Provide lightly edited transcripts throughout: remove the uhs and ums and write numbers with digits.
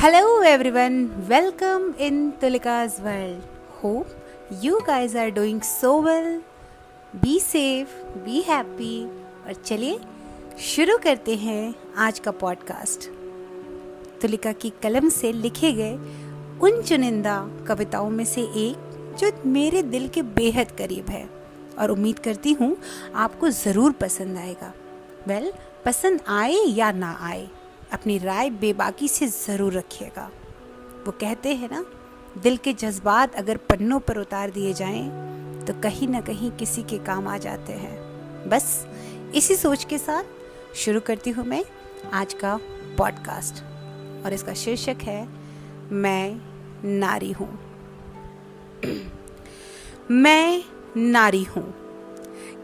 Hello everyone, welcome in Tulika's world. Hope you guys are doing so well. Be safe, be happy. और चलिए शुरू करते हैं आज का पॉडकास्ट। तुलिका की कलम से लिखे गए उन चुनिंदा कविताओं में से एक जो मेरे दिल के बेहद करीब है और उम्मीद करती हूँ आपको ज़रूर पसंद आएगा। पसंद आए या ना आए, अपनी राय बेबाकी से ज़रूर रखिएगा। वो कहते हैं ना, दिल के जज्बात अगर पन्नों पर उतार दिए जाएं तो कहीं ना कहीं किसी के काम आ जाते हैं। बस इसी सोच के साथ शुरू करती हूँ मैं आज का पॉडकास्ट और इसका शीर्षक है मैं नारी हूँ। मैं नारी हूँ।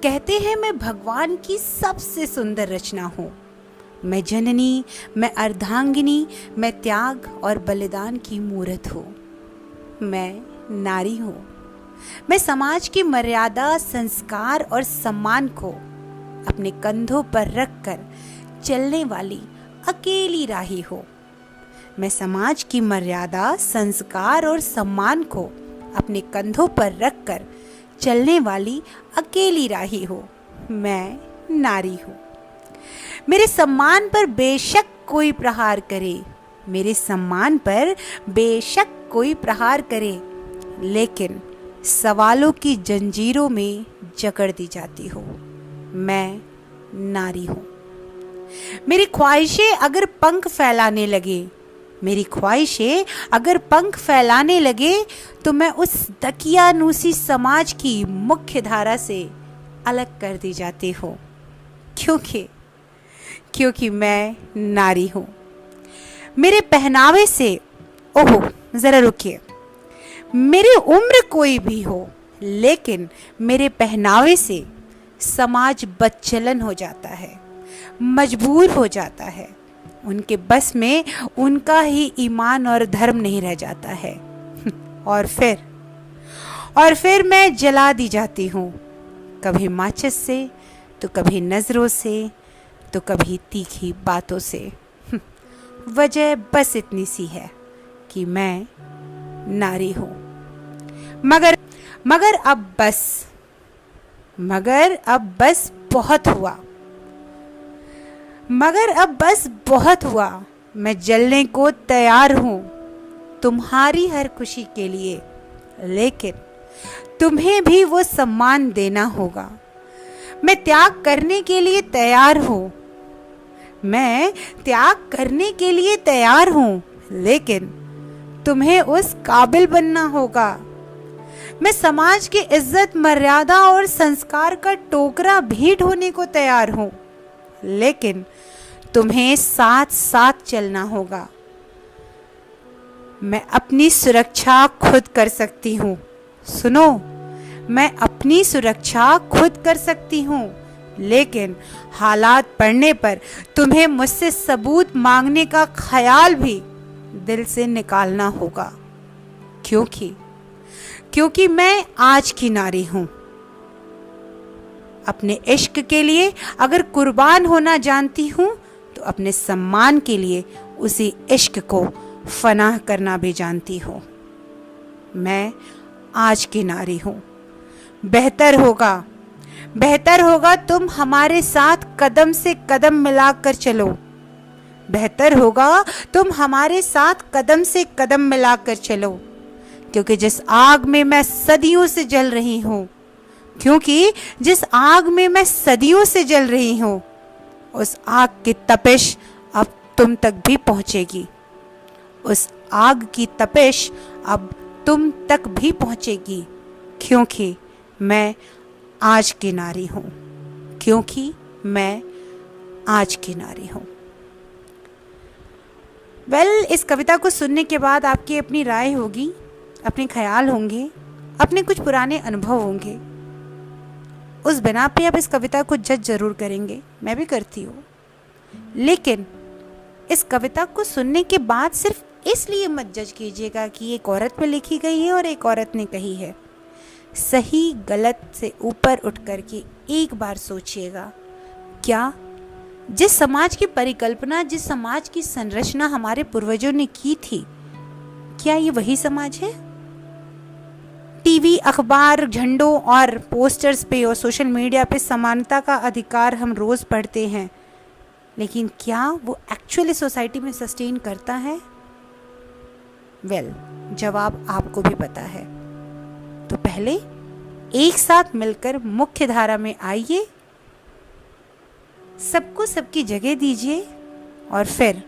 कहते हैं मैं भगवान की सबसे सुंदर रचना हूँ। मैं जननी, मैं अर्धांगिनी, मैं त्याग और बलिदान की मूर्त हूँ। मैं नारी हूँ। मैं समाज की मर्यादा, संस्कार और सम्मान को अपने कंधों पर रखकर चलने वाली अकेली राही हूँ। मैं समाज की मर्यादा, संस्कार और सम्मान को अपने कंधों पर रखकर चलने वाली अकेली राही हूँ। मैं नारी हूँ। मेरे सम्मान पर बेशक कोई प्रहार करे, मेरे सम्मान पर बेशक कोई प्रहार करे, लेकिन सवालों की जंजीरों में जकड़ दी जाती हूँ। मैं नारी हूँ। मेरी ख्वाहिशें अगर पंख फैलाने लगे, मेरी ख्वाहिशें अगर पंख फैलाने लगे तो मैं उस दकियानूसी समाज की मुख्य धारा से अलग कर दी जाती हूँ, क्योंकि मैं नारी हूँ। मेरे पहनावे से, ज़रा रुकिए, मेरी उम्र कोई भी हो, लेकिन मेरे पहनावे से समाज बदचलन हो जाता है, मजबूर हो जाता है। उनके बस में उनका ही ईमान और धर्म नहीं रह जाता है। और फिर मैं जला दी जाती हूँ, कभी माचिस से, तो कभी नज़रों से, तो कभी तीखी बातों से। वजह बस इतनी सी है कि मैं नारी हूँ। मगर अब बस बहुत हुआ। मैं जलने को तैयार हूँ तुम्हारी हर खुशी के लिए, लेकिन तुम्हें भी वो सम्मान देना होगा। मैं त्याग करने के लिए तैयार हूँ, लेकिन तुम्हें उस काबिल बनना होगा। मैं समाज की इज्जत, मर्यादा और संस्कार का टोकरा भी ढोने को तैयार हूँ, लेकिन तुम्हें साथ साथ चलना होगा। मैं अपनी सुरक्षा खुद कर सकती हूँ। सुनो, मैं अपनी सुरक्षा खुद कर सकती हूँ, लेकिन हालात पड़ने पर तुम्हें मुझसे सबूत मांगने का ख्याल भी दिल से निकालना होगा, क्योंकि मैं आज की नारी हूँ। अपने इश्क के लिए अगर कुर्बान होना जानती हूँ, तो अपने सम्मान के लिए उसी इश्क को फनाह करना भी जानती हूँ। मैं आज की नारी हूँ। बेहतर होगा तुम हमारे साथ कदम से कदम मिलाकर चलो। क्योंकि जिस आग में मैं सदियों से जल रही हूँ, उस आग की तपिश अब तुम तक भी पहुँचेगी, क्योंकि मैं आज की नारी हूँ। इस कविता को सुनने के बाद आपकी अपनी राय होगी, अपने ख्याल होंगे, अपने कुछ पुराने अनुभव होंगे। उस बिना पे आप इस कविता को जज जरूर करेंगे, मैं भी करती हूँ। लेकिन इस कविता को सुनने के बाद सिर्फ इसलिए मत जज कीजिएगा कि एक औरत पे लिखी गई है और एक औरत ने कही है। सही गलत से ऊपर उठ कर के एक बार सोचिएगा, क्या जिस समाज की परिकल्पना, जिस समाज की संरचना हमारे पूर्वजों ने की थी, क्या ये वही समाज है? टीवी, अखबार, झंडों और पोस्टर्स पे और सोशल मीडिया पे समानता का अधिकार हम रोज पढ़ते हैं, लेकिन क्या वो एक्चुअली सोसाइटी में सस्टेन करता है? जवाब आपको भी पता है। तो पहले एक साथ मिलकर मुख्य धारा में आइए, सबको सबकी जगह दीजिए, और फिर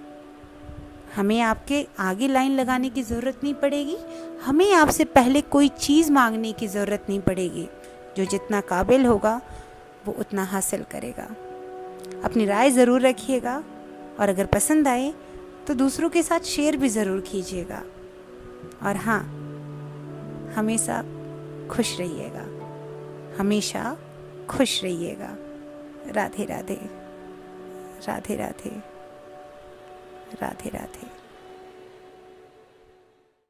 हमें आपके आगे लाइन लगाने की ज़रूरत नहीं पड़ेगी, हमें आपसे पहले कोई चीज़ मांगने की ज़रूरत नहीं पड़ेगी। जो जितना काबिल होगा वो उतना हासिल करेगा। अपनी राय ज़रूर रखिएगा, और अगर पसंद आए तो दूसरों के साथ शेयर भी ज़रूर कीजिएगा। और हाँ, हमेशा खुश रहिएगा, हमेशा खुश रहिएगा। राधे राधे, राधे राधे, राधे राधे।